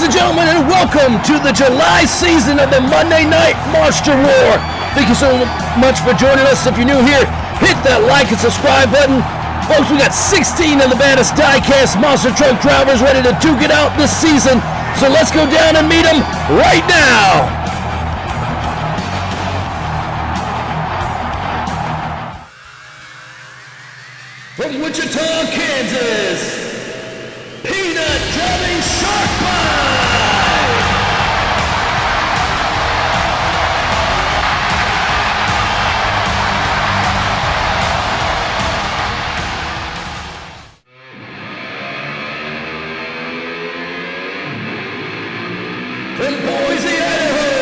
Ladies and gentlemen, and welcome to the July season of the Monday Night Monster War. Thank you so much for joining us. If you're new here, hit that like and subscribe button. Folks, we got 16 of the baddest die-cast monster truck drivers ready to duke it out this season. So let's go down and meet them right now. From Wichita, Kansas, Peanut Driving Shark Pie! From Boise, Idaho,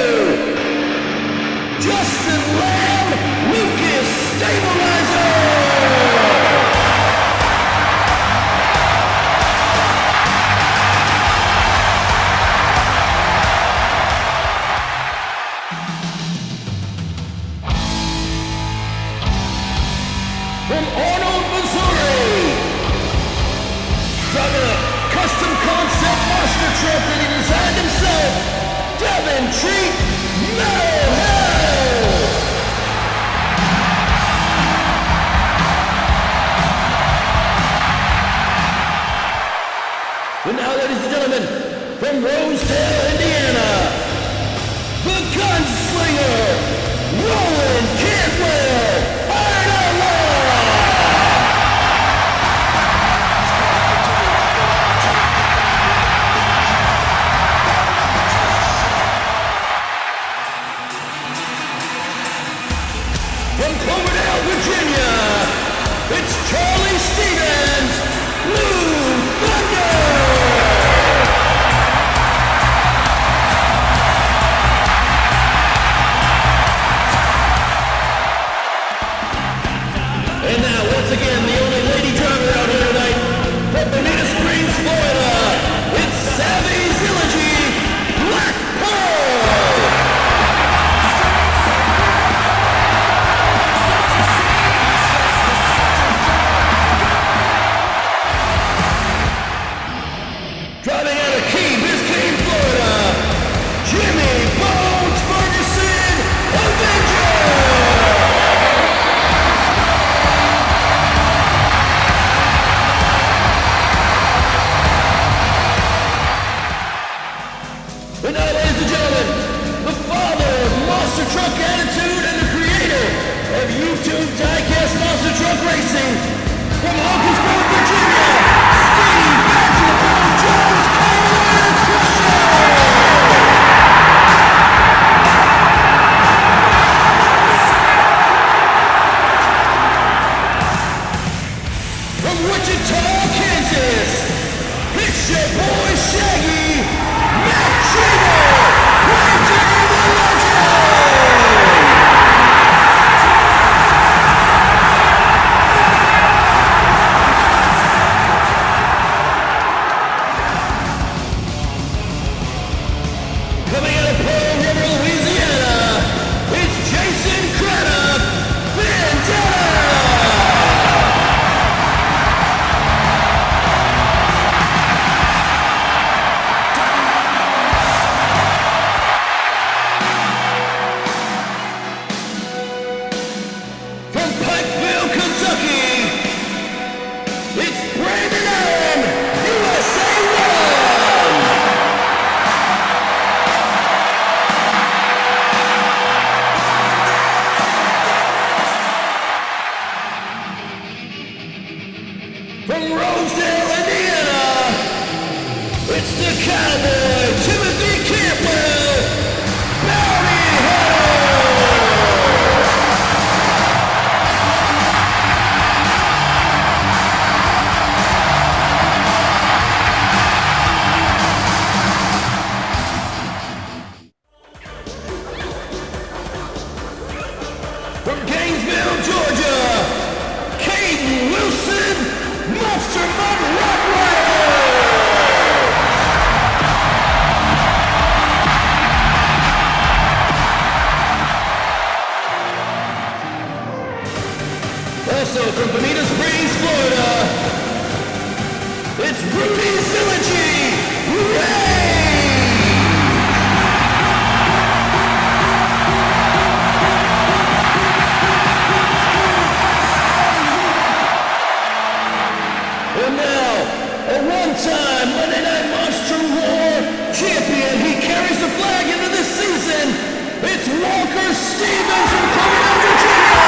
Walker Stevens from Covington, Virginia.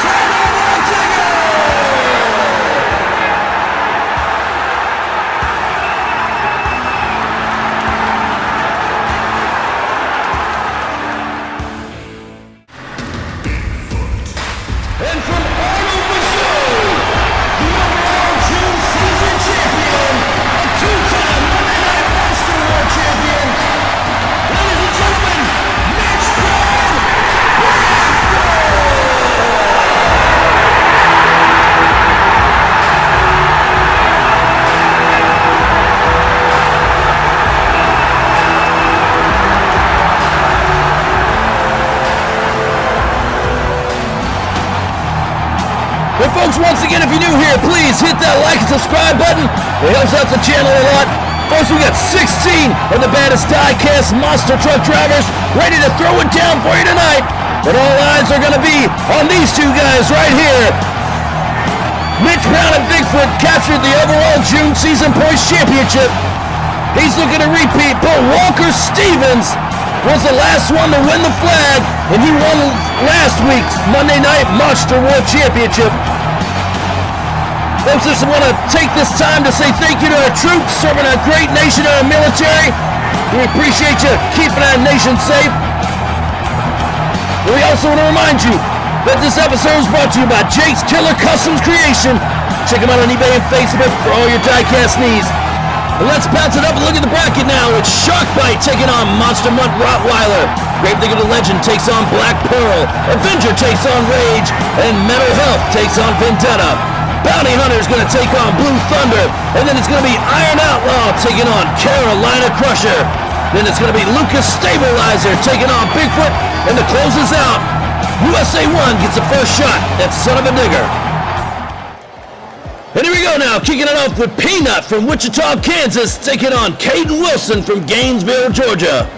Son of a digger! And from Arnold, Missouri, the overall June season champion, a two-time Monday Night Monster War champion, ladies and gentlemen, Mitch Brown, Well, folks, once again, if you're new here, please hit that like and subscribe button. It helps out the channel a lot. Folks, we got 16 of the baddest die-cast monster truck drivers ready to throw it down for you tonight. But all eyes are going to be on these two guys right here. Mitch Brown and Bigfoot captured the overall June season points championship. He's looking to repeat, but Walker Stevens was the last one to win the flag, and he won last week's Monday Night Monster War Championship. Folks, just want to take this time to say thank you to our troops serving our great nation and our military. We appreciate you keeping our nation safe. We also want to remind you that this episode is brought to you by Jake's Killer Customs Creation. Check him out on eBay and Facebook for all your die-cast needs. But let's bounce it up and look at the bracket now. It's Sharkbite taking on Monster Mutt Rottweiler. Gravedigger the Legend takes on Black Pearl. Avenger takes on Rage. And Mental Health takes on Vendetta. Bounty Hunter is going to take on Blue Thunder. And then it's going to be Iron Outlaw taking on Carolina Crusher. Then it's going to be Lucas Stabilizer taking on Bigfoot. And to close us out, USA 1 gets the first shot at Son of a Digger. And here we go now, kicking it off with Peanut from Wichita, Kansas, taking on Caden Wilson from Gainesville, Georgia.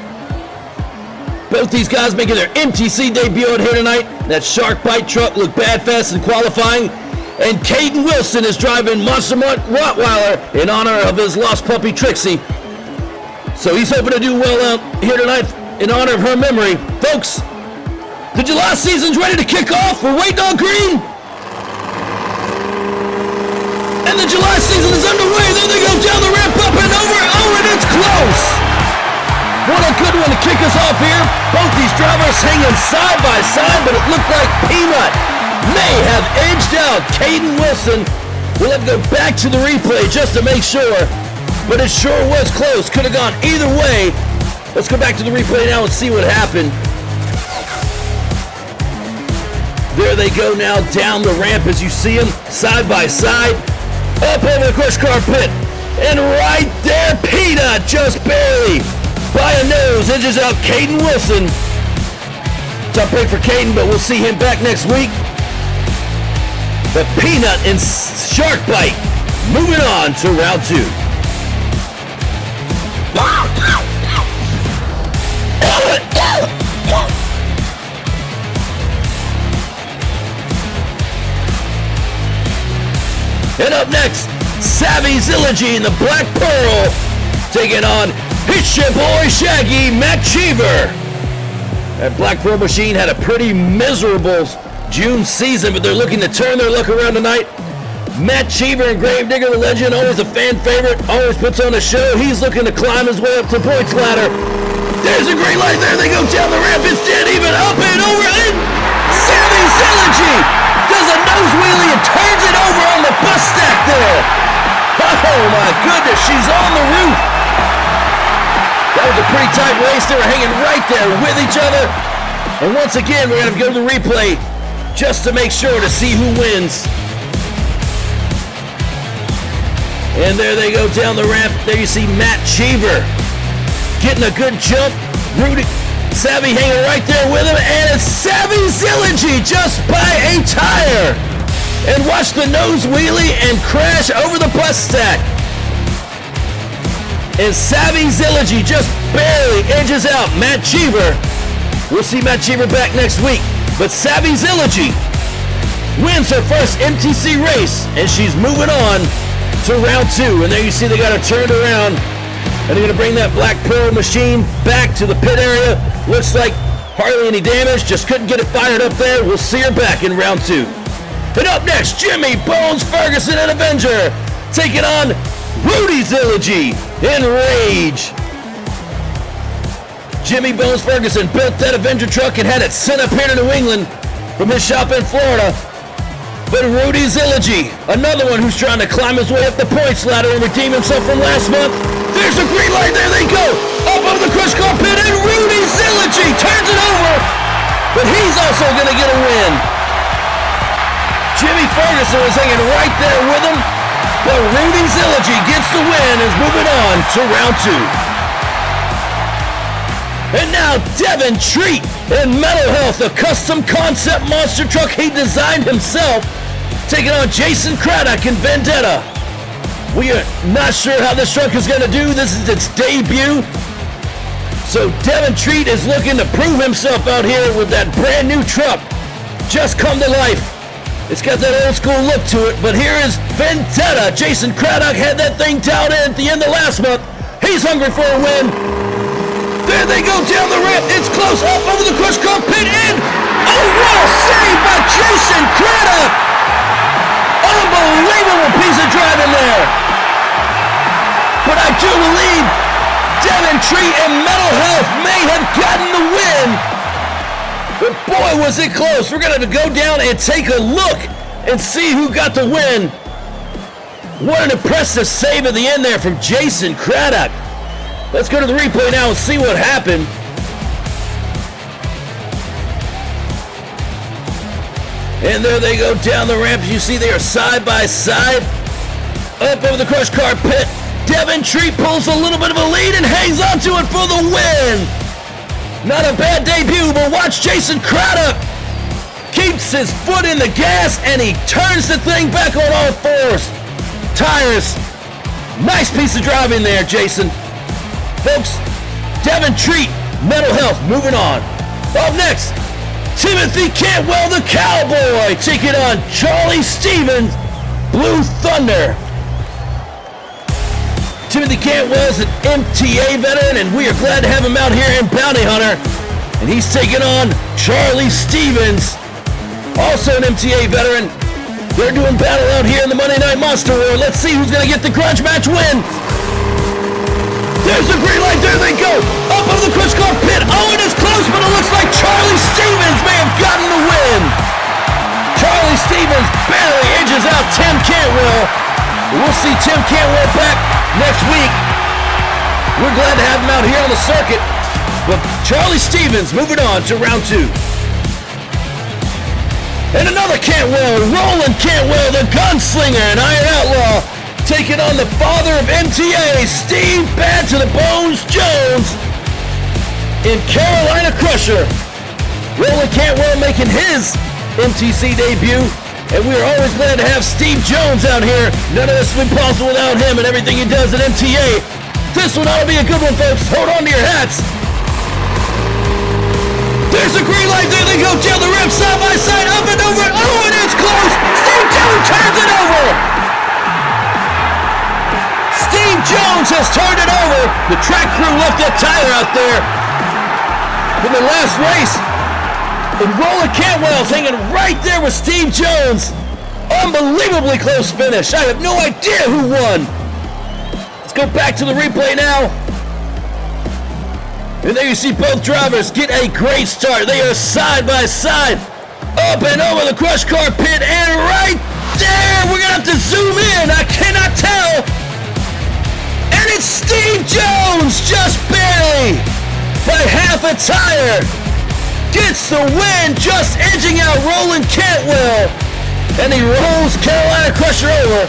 Both these guys making their MTC debut out here tonight. That Sharkbite truck looked bad fast in qualifying. And Caden Wilson is driving Monster Mutt Rottweiler in honor of his lost puppy, Trixie. So he's hoping to do well out here tonight in honor of her memory. Folks, the July season's ready to kick off. We're waiting on green. And the July season is underway. There they go down the ramp, up and over. Oh, and it's close. What a good one to kick us off here. Both these drivers hanging side by side, but it looked like Peanut may have edged out Caden Wilson. We'll have to go back to the replay just to make sure, but it sure was close. Could have gone either way. Let's go back to the replay now and see what happened. There they go now down the ramp as you see them side by side. Up over the crush car pit. And right there, Peanut just barely by a nose edges out Caden Wilson. Tough break for Caden, but we'll see him back next week. But Peanut and Sharkbite moving on to round 2. And up next, Savvy Zillogy and the Black Pearl taking on It's Your Boy Shaggy, Matt Cheever. That Black Pearl machine had a pretty miserable June season, but they're looking to turn their luck around tonight. Matt Cheever and Gravedigger the Legend, always a fan favorite, always puts on a show. He's looking to climb his way up the points ladder. There's a green light. There they go down the ramp. It's dead even, up and over, and Savvy Zillogy does a nose wheelie and turns it over on the bus stack there. Oh my goodness, she's on the roof. That was a pretty tight race. They were hanging right there with each other. And once again, we're going to go to the replay just to make sure to see who wins. And there they go down the ramp. There you see Matt Cheever getting a good jump. Rudy Savvy hanging right there with him, and it's Savvy Zillogy just by a tire. And watch the nose wheelie and crash over the bus stack. And Savvy Zillogy just barely edges out Matt Cheever. We'll see Matt Cheever back next week. But Savvy Zillogy wins her first MTC race, and she's moving on to round 2. And there you see they got her turned around. And they're going to bring that Black Pearl machine back to the pit area. Looks like Hardly any damage, just couldn't get it fired up there. We'll see her back in round 2. And up next, Jimmy Bones Ferguson and Avenger taking on Rudy's Eulogy in Rage. Jimmy Bones Ferguson built that Avenger truck and had it sent up here to New England from his shop in Florida. But Rudy's Eulogy, another one who's trying to climb his way up the points ladder and redeem himself from last month. There's a green light, there they go! Up over the crush car pit, and Rudy's Eulogy turns it over, but he's also gonna get a win. Jimmy Ferguson was hanging right there with him, but Rudy's Eulogy gets the win and is moving on to round 2. And now Devin Treat in Metal Health, a custom concept monster truck he designed himself, taking on Jason Craddock in Vendetta. We are not sure how this truck is going to do. This is its debut. So Devin Treat is looking to prove himself out here with that brand new truck. Just come to life. It's got that old school look to it, but here is Vendetta. Jason Craddock had that thing down in at the end of last month. He's hungry for a win. There they go down the ramp. It's close up over the crush car pit in. Oh, what a save by Jason Craddock. Unbelievable piece of driving there. But I do believe Devin Treat and Metal Health may have gotten the win. But boy, was it close. We're going to go down and take a look and see who got the win. What an impressive save at the end there from Jason Craddock. Let's go to the replay now and see what happened. And there they go down the ramp. As you see, they are side by side. Up over the crush car pit. Devin Treat pulls a little bit of a lead and hangs on to it for the win. Not a bad debut, but watch Jason Craddock. Keeps his foot in the gas and he turns the thing back on all fours. Tires. Nice piece of driving there, Jason. Folks, Devin Treat, Metal Health, moving on. Up next, Timothy Cantwell, the Cowboy, taking on Charlie Stevens, Blue Thunder. Timothy Cantwell is an MTA veteran, and we are glad to have him out here in Bounty Hunter. And he's taking on Charlie Stevens, also an MTA veteran. They're doing battle out here in the Monday Night Monster War. Let's see who's going to get the grudge match win. There's the green light, there they go. Up over the crush car pit. Oh, and it's close, but it looks like Charlie Stevens may have gotten the win. Charlie Stevens barely edges out Tim Cantwell. We'll see Tim Cantwell back next week. We're glad to have him out here on the circuit. But Charlie Stevens moving on to round 2. And another Cantwell, Roland Cantwell, the gunslinger and Iron Outlaw, taking on the father of MTA, Steve Bad to the Bones Jones in Carolina Crusher. Roland Cantwell making his MTC debut, and we are always glad to have Steve Jones out here. None of this would be possible without him and everything he does at MTA. This one ought to be a good one, folks. Hold on to your hats. There's a green light, there they go down the ramp, side by side, up and over. Oh, and it's close. Steve Jones turns it over. Steve Jones has turned it over. The track crew left that tire out there for the last race. And Roland Cantwell's hanging right there with Steve Jones. Unbelievably close finish. I have no idea who won. Let's go back to the replay now. And there you see both drivers get a great start. They are side by side. Up and over the crush car pit. And right there, we're going to have to zoom in. I cannot tell. And it's Steve Jones, just barely, by half a tire. Gets the win, just edging out Roland Cantwell. And he rolls Carolina Crusher over.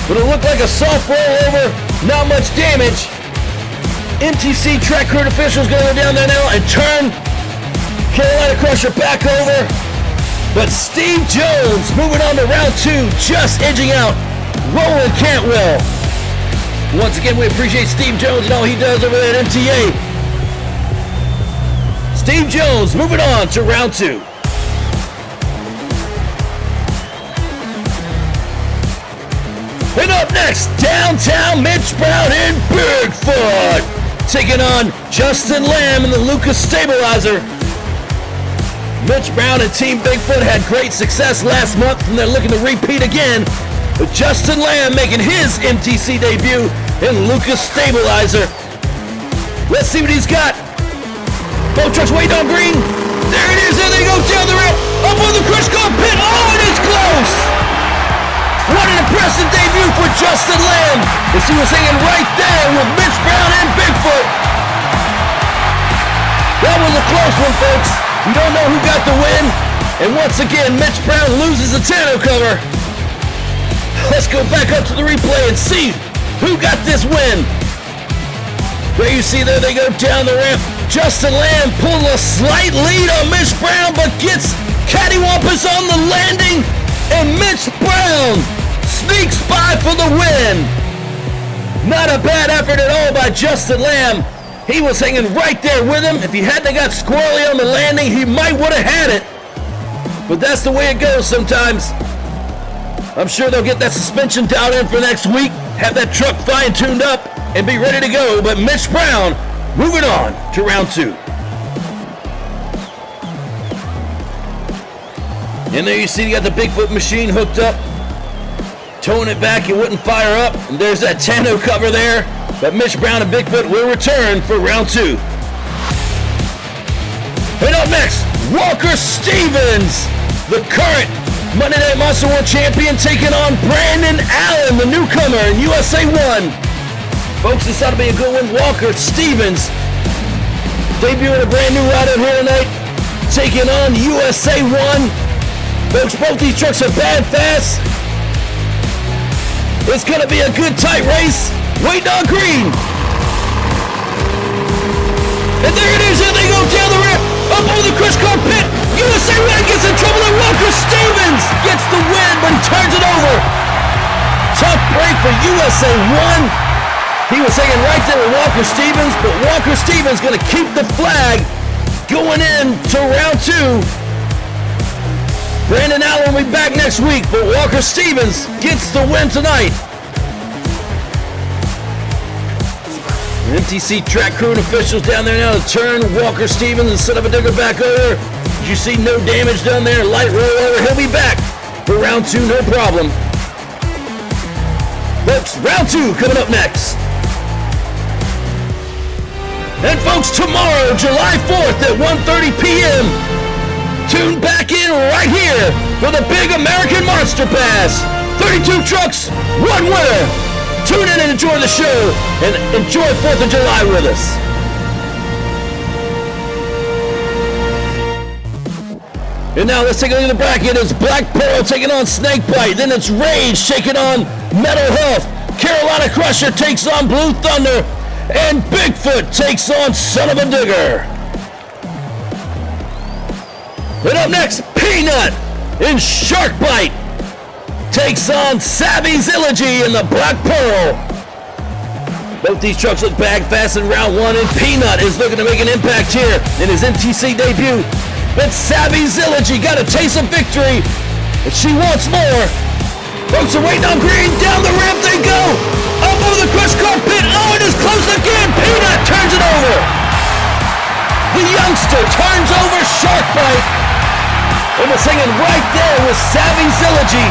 But it looked like a soft rollover, not much damage. MTC track crew officials going to go down there now and turn Carolina Crusher back over. But Steve Jones moving on to round 2, just edging out Roland Cantwell. Once again, we appreciate Steve Jones and all he does over there at MTA. Steve Jones moving on to round 2. And up next, downtown Mitch Brown and Bigfoot, taking on Justin Lamb and the Lucas Stabilizer. Mitch Brown and Team Bigfoot had great success last month, and they're looking to repeat again with Justin Lamb making his MTC debut in Lucas Stabilizer. Let's see what he's got. Both trucks waiting on green. There it is. There they go down the ramp. Up on the crush car pit. Oh, and it's close. What an impressive debut for Justin Lamb as he was hanging right there with Mitch Brown and Bigfoot. That was a close one, folks. We don't know who got the win. And once again, Mitch Brown loses the tonneau cover. Let's go back up to the replay and see who got this win. There you see there they go down the ramp. Justin Lamb pulled a slight lead on Mitch Brown, but gets cattywampus on the landing. And Mitch Brown sneaks by for the win. Not a bad effort at all by Justin Lamb. He was hanging right there with him. If he hadn't got squirrely on the landing, he might would have had it. But that's the way it goes sometimes. I'm sure they'll get that suspension dialed in for next week, have that truck fine-tuned up, and be ready to go. But Mitch Brown moving on to round 2. And there you see you got the Bigfoot machine hooked up. Towing it back, it wouldn't fire up. And there's that tonneau cover there. But Mitch Brown and Bigfoot will return for round 2. And up next, Walker Stevens, the current Monday Night Monster World Champion, taking on Brandon Allen, the newcomer in USA 1. Folks, this ought to be a good one. Walker Stevens debuting a brand new ride out here tonight, taking on USA 1. Folks, both these trucks are bad fast. It's going to be a good tight race. Waiting on green. And there it is. Here they go down the ramp. Up over the crush car pit. USA 1 gets in trouble, and Walker Stevens gets the win, but he turns it over. Tough break for USA 1. He was hanging right there with Walker Stevens, but Walker Stevens going to keep the flag going in to round 2. Brandon Allen will be back next week, but Walker Stevens gets the win tonight. MTC track crew and officials down there now to turn Walker Stevens and set up a digger back over. You see no damage done there, light rollover. He'll be back for round 2, no problem. Folks, round 2 coming up next. And folks, tomorrow, July 4th at 1:30 p.m., tune back in right here for the big American Monster Pass. 32 trucks, 1 winner. Tune in and enjoy the show and enjoy 4th of July with us. And now let's take a look at the bracket. It's Black Pearl taking on Snakebite. Then it's Rage taking on Metal Health. Carolina Crusher takes on Blue Thunder. And Bigfoot takes on Son of a Digger. And up next, Peanut in Sharkbite takes on Savvy Zillogy in the Black Pearl. Both these trucks look bag fast in round 1, and Peanut is looking to make an impact here in his MTC debut. But Savvy Zillogy got a taste of victory, and she wants more. Folks are waiting on green. Down the ramp they go. Up over the crush car pit. Oh, it is close again. Peanut turns it over. The youngster turns over Sharkbite. And was hanging right there with Savvy Zillogy.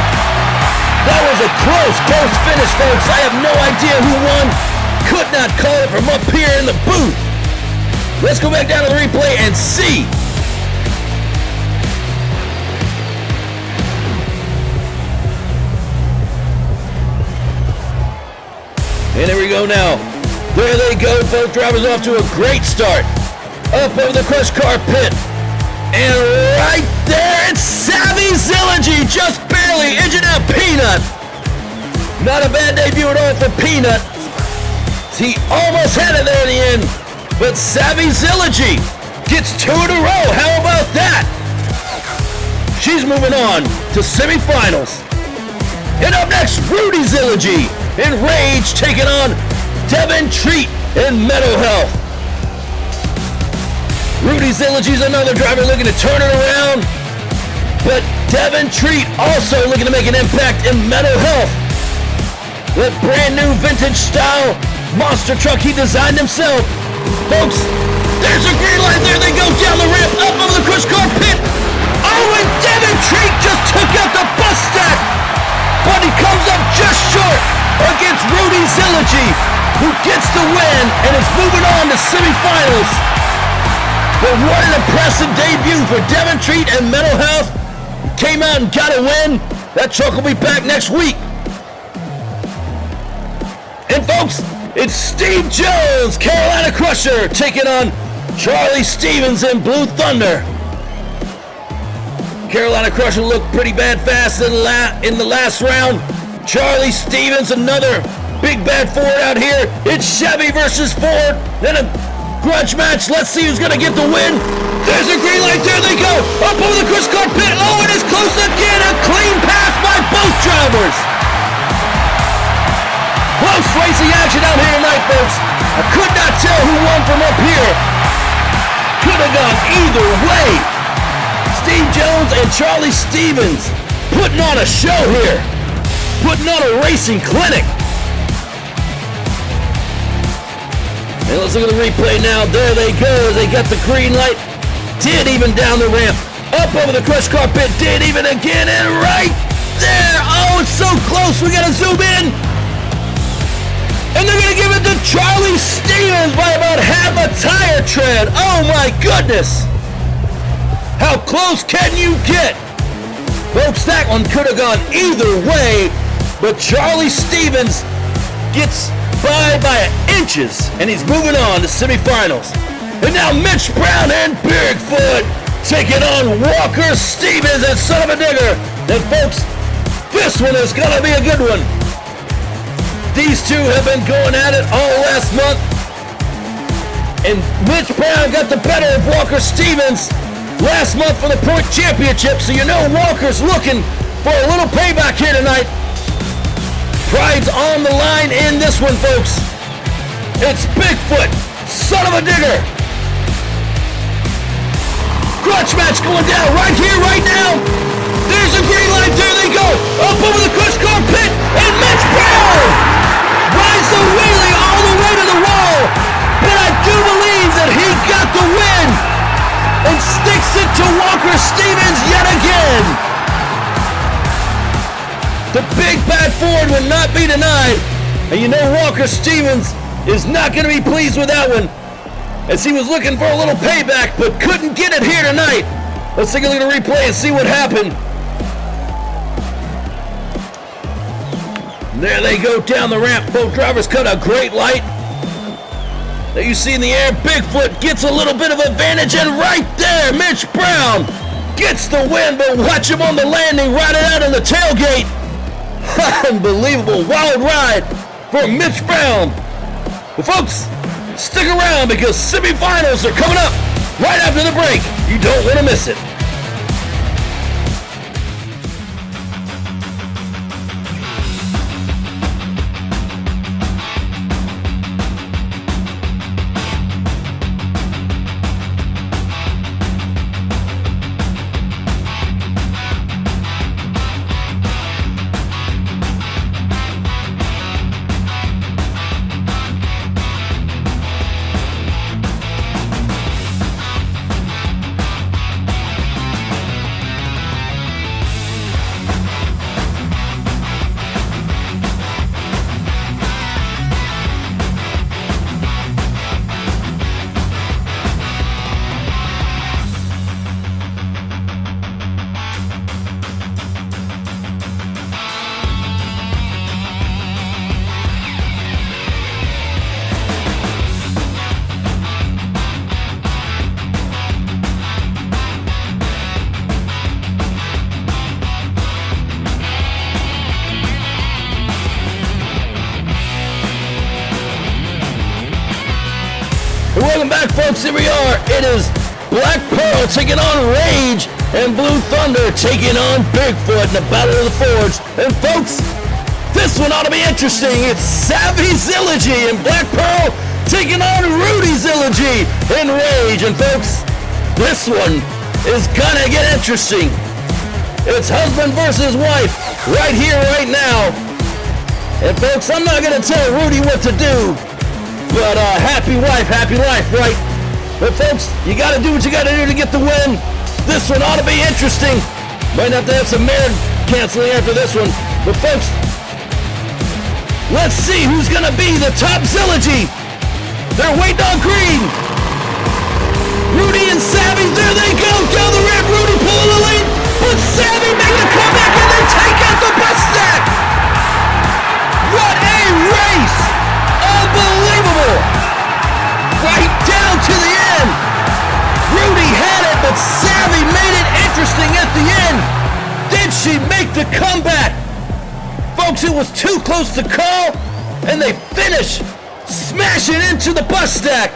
That was a close finish, folks. I have no idea who won. Could not call it from up here in the booth. Let's go back down to the replay and see. And there we go now. There they go. Both drivers off to a great start. Up over the crush car pit. And right there, it's Savvy Zillogy, just barely edging out Peanut. Not a bad debut at all for Peanut. He almost had it there in the end, but Savvy Zillogy gets 2 in a row. How about that? She's moving on to semifinals. And up next, Rudy Zillogy in Rage taking on Devin Treat in Metal Health. Rudy Zillogy's another driver looking to turn it around, but Devin Treat also looking to make an impact in Metal Health. That brand new vintage style monster truck he designed himself. Folks, there's a green light. There they go down the ramp, up over the crush car pit. Zilligy, who gets the win and is moving on to semifinals. But what an impressive debut for Devin Treat and Mental Health. Came out and got a win. That truck will be back next week. And folks, it's Steve Jones, Carolina Crusher, taking on Charlie Stevens and Blue Thunder. Carolina Crusher looked pretty bad fast in the last round. Charlie Stevens, another big bad Ford out here. It's Chevy versus Ford. Then a grudge match. Let's see who's going to get the win. There's a green light. There they go. Up over the Chris Car pit. Oh, it is close again. A clean pass by both drivers. Close racing action out here tonight, folks. I could not tell who won from up here. Could have gone either way. Steve Jones and Charlie Stevens putting on a show here. Putting on a racing clinic. And let's look at the replay now. There they go. They got the green light. Did even down the ramp. Up over the crush car pit. Did even again. And right there. Oh, it's so close. We got to zoom in. And they're going to give it to Charlie Stevens by about half a tire tread. Oh, my goodness. How close can you get? Folks, that one could have gone either way. But Charlie Stevens gets by inches, and he's moving on to semifinals. And now Mitch Brown and Bigfoot taking on Walker Stevens and Son of a Digger. And folks, this one is going to be a good one. These two have been going at it all last month. And Mitch Brown got the better of Walker Stevens last month for the point championship. So you know Walker's looking for a little payback here tonight. Pride's on the line in this one, folks. It's Bigfoot, Son of a Digger. Crutch match going down right here, right now. There's a green light. There they go. Up over the crutch car pit. And Mitch Brown rides the wheelie all the way to the wall. But I do believe that he got the win and sticks it to Walker Stevens yet again. The big bad Ford will not be denied. And you know Walker Stevens is not going to be pleased with that one, as he was looking for a little payback but couldn't get it here tonight. Let's take a look at the replay and see what happened. There they go down the ramp. Both drivers cut a great light. There you see in the air, Bigfoot gets a little bit of advantage, and right there, Mitch Brown gets the win, but watch him on the landing, right out in the tailgate. Unbelievable wild ride for Mitch Brown. Well, folks, stick around because semifinals are coming up right after the break. You don't want to miss it. Welcome back, folks. Here we are. It is Black Pearl taking on Rage and Blue Thunder taking on Bigfoot in the Battle of the Forge. And folks, this one ought to be interesting. It's Savvy Zilligy and Black Pearl taking on Rudy Zilligy and Rage. And folks, this one is gonna get interesting. It's husband versus wife right here, right now. And folks, I'm not gonna tell Rudy what to do. But happy wife, happy life, right? But folks, you got to do what you got to do to get the win. This one ought to be interesting. Might have to have some marriage canceling after this one. But folks, Let's see who's gonna be the top Zillogy. They're waiting on green. Rudy and Savvy, there they go, down the ramp. Rudy pulling the lead, but Savvy making a comeback and they take out the bus stack. What a race! Unbelievable! Right down to the end. Rudy had it, but Savvy made it interesting at the end. Did she make the comeback? Folks, it was too close to call, and they finish smashing into the bus stack.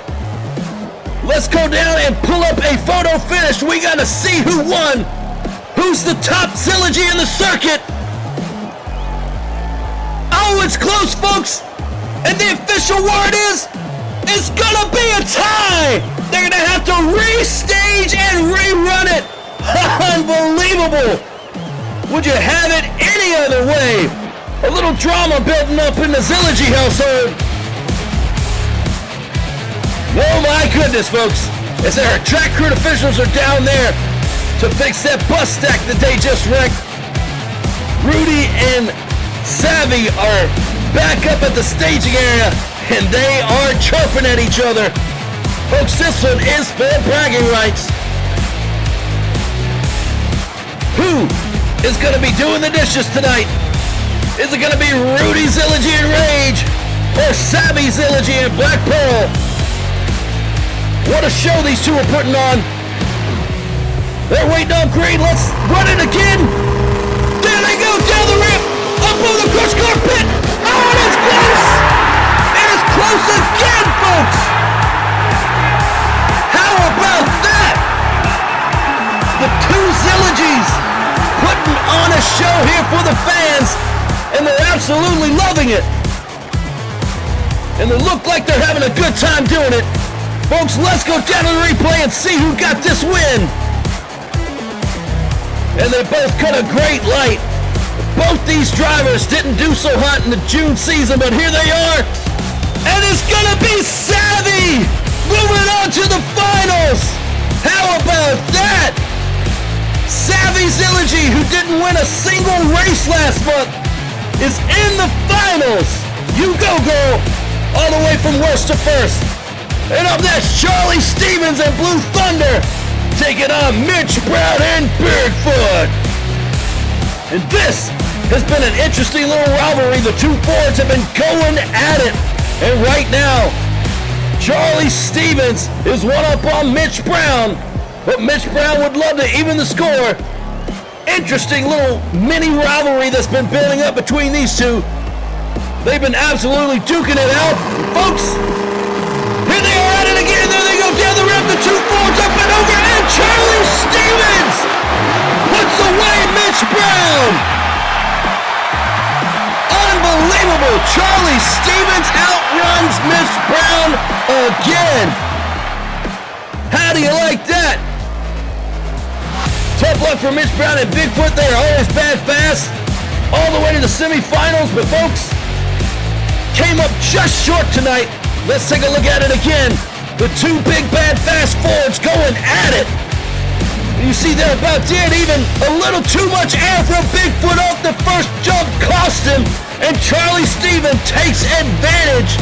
Let's go down and pull up a photo finish. We gotta see who won. Who's the top Zillogy in the circuit? Oh, it's close, folks. And the official word is, it's gonna be a tie. They're gonna have to restage and rerun it. Unbelievable. Would you have it any other way? A little drama building up in the Zillogy household. Oh my goodness, folks. As our track crew officials are down there to fix that bus stack that they just wrecked. Rudy and Savvy are back up at the staging area, and they are chirping at each other. Folks, this one is for bragging rights. Who is going to be doing the dishes tonight? Is it going to be Rudy Zillogy in Rage or Savvy Zillogy in Black Pearl? What a show these two are putting on. They're waiting on green. Let's run it again. There they go, down the ramp, up over the crush carpet. Oh, and it's close. It is close again, folks. How about that? The two Zillogys putting on a show here for the fans, and they're absolutely loving it. And they look like they're having a good time doing it. Folks, let's go down to the replay and see who got this win. And they both cut a great light. Both these drivers didn't do so hot in the June season, but here they are. And it's gonna be Savvy moving on to the finals. How about that? Savvy Zillogy, who didn't win a single race last month, is in the finals. You go, girl. All the way from worst to first. And up next, Charlie Stevens and Blue Thunder taking on Mitch Brown and Bigfoot. And this has been an interesting little rivalry. The two Fords have been going at it. And right now, Charlie Stevens is one up on Mitch Brown. But Mitch Brown would love to even the score. Interesting little mini rivalry that's been building up between these two. They've been absolutely duking it out. Folks, here they are at it again. There they go down the ramp. The two Fords up and over. And Charlie Stevens puts away Mitch Brown. Unbelievable. Charlie Stevens outruns Mitch Brown again. How do you like that? Tough luck for Mitch Brown and Bigfoot. They are always bad fast. All the way to the semifinals. But folks, came up just short tonight. Let's take a look at it again. The two big bad fast Fords going at it. You see they're about dead. Even a little too much air from Bigfoot off the first jump cost him. And Charlie Stevens takes advantage.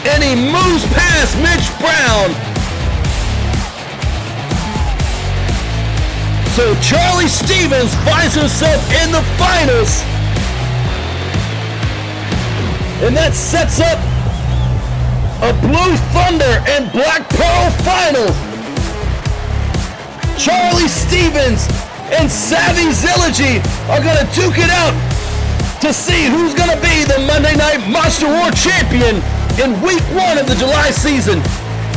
And he moves past Mitch Brown. So Charlie Stevens finds himself in the finals. And that sets up a Blue Thunder and Black Pearl finals. Charlie Stevens and Savvy Zillogy are going to duke it out to see who's going to be the Monday Night Monster War champion in week 1 of the July season.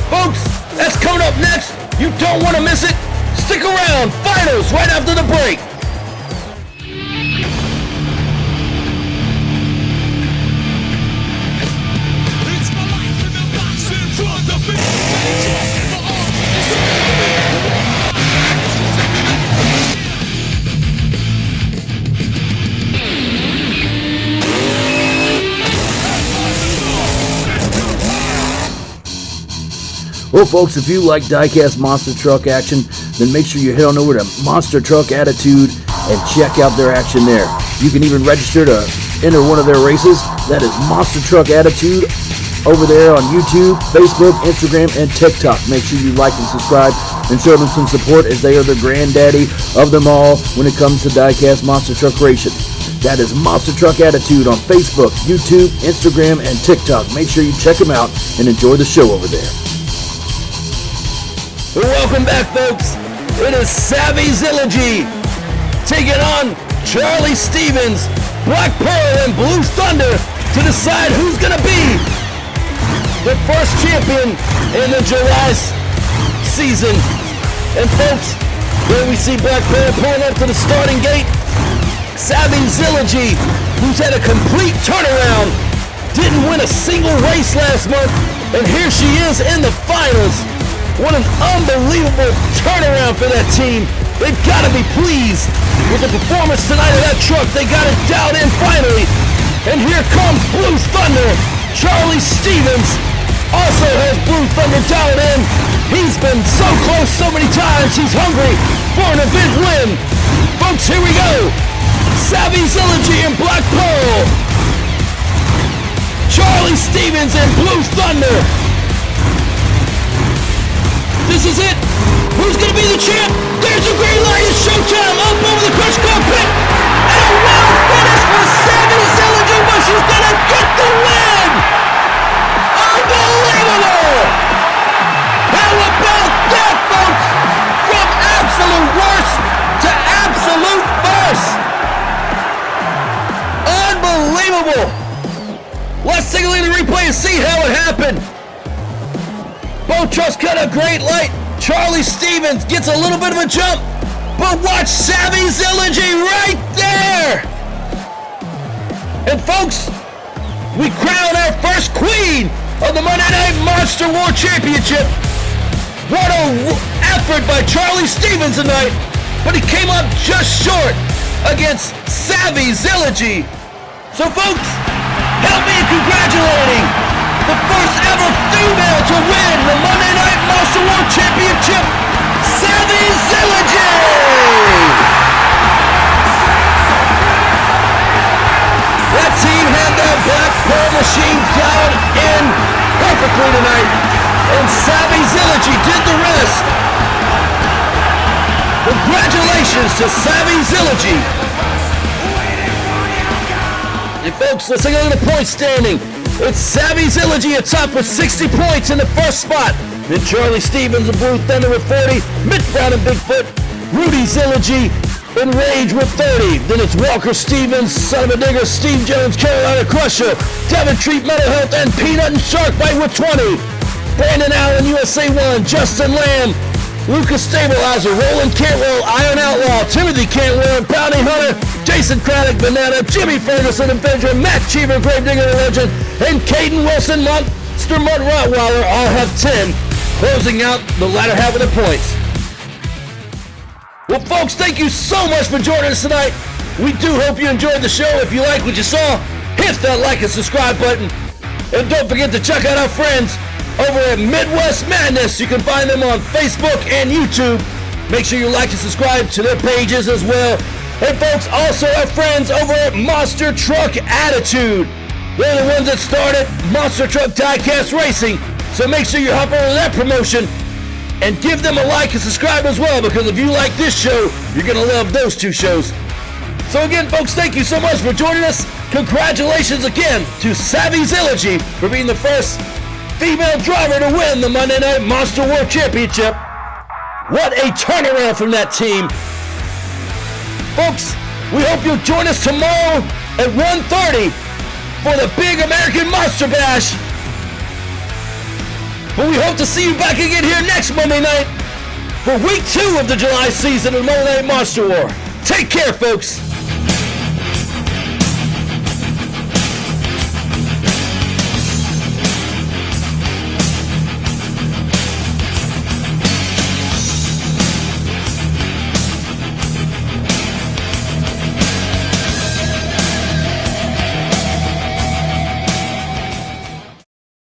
Folks, that's coming up next. You don't want to miss it. Stick around. Finals right after the break. Well, folks, if you like diecast monster truck action, then make sure you head on over to Monster Truck Attitude and check out their action there. You can even register to enter one of their races. That is Monster Truck Attitude over there on YouTube, Facebook, Instagram, and TikTok. Make sure you like and subscribe and show them some support, as they are the granddaddy of them all when it comes to diecast monster truck racing. That is Monster Truck Attitude on Facebook, YouTube, Instagram, and TikTok. Make sure you check them out and enjoy the show over there. Welcome back, folks. It is Savvy Zillogy taking on Charlie Stevens, Black Pearl, and Blue Thunder to decide who's going to be the first champion in the July season. And folks, here we see Black Pearl pulling up to the starting gate. Savvy Zillogy, who's had a complete turnaround, didn't win a single race last month, and here she is in the finals. What an unbelievable turnaround for that team. They've got to be pleased with the performance tonight of that truck. They got it dialed in finally. And here comes Blue Thunder. Charlie Stevens also has Blue Thunder dialed in. He's been so close so many times. He's hungry for an event win. Folks, here we go. Savvy Zillogy and Black Pearl. Charlie Stevens and Blue Thunder. This is it. Who's going to be the champ? There's a green light. It's showtime. Up over the crush cockpit. And a wild finish for Savvy Zillogy, but she's going to get the win. Unbelievable. How about that, folks? From absolute worst to absolute first. Unbelievable. Let's take a look at the replay and see how it happened. Both trucks cut a great light. Charlie Stevens gets a little bit of a jump, but watch Savvy Zillogy right there. And folks, we crown our first queen of the Monday Night Monster War Championship. What an effort by Charlie Stevens tonight, but he came up just short against Savvy Zillogy. So folks, help me in congratulating the first ever female to win the Monday Night Monster War Championship, Savvy Zillogy! That team had that Black Pearl machine dialed in perfectly tonight, and Savvy Zillogy did the rest. Congratulations to Savvy Zillogy. Hey folks, let's take a look at the point standing. It's Savvy Zillogy atop with 60 points in the first spot. Then Charlie Stevens and Blue Thunder with 40. Mitch Brown and Bigfoot. Rudy Zillogy in Rage with 30. Then it's Walker Stevens, Son of a Digger, Steve Jones, Carolina Crusher, Devin Treat, Mental Health, and Peanut and Sharkbite with 20. Brandon Allen, USA 1, Justin Lamb, Lucas Stabilizer, Roland Cantwell, Iron Outlaw, Timothy Cantwell, Bounty Hunter, Jason Craddock, Banana, Jimmy Ferguson, Avenger, Matt Cheever, Gravedigger, the Legend, and Caden Wilson, Monster Mud Rottweiler all have 10, closing out the latter half of the points. Well, folks, thank you so much for joining us tonight. We do hope you enjoyed the show. If you like what you saw, hit that like and subscribe button. And don't forget to check out our friends over at Midwest Madness. You can find them on Facebook and YouTube. Make sure you like and subscribe to their pages as well. Hey folks, also our friends over at Monster Truck Attitude. They're the ones that started Monster Truck Diecast Racing. So make sure you hop over that promotion and give them a like and subscribe as well, because if you like this show, you're going to love those two shows. So again, folks, thank you so much for joining us. Congratulations again to Savvy Zillogy for being the first female driver to win the Monday Night Monster War Championship. What a turnaround from that team. Folks, we hope you'll join us tomorrow at 1:30 for the big American Monster Bash. But we hope to see you back again here next Monday night for week 2 of the July season of Monday Night Monster War. Take care, folks.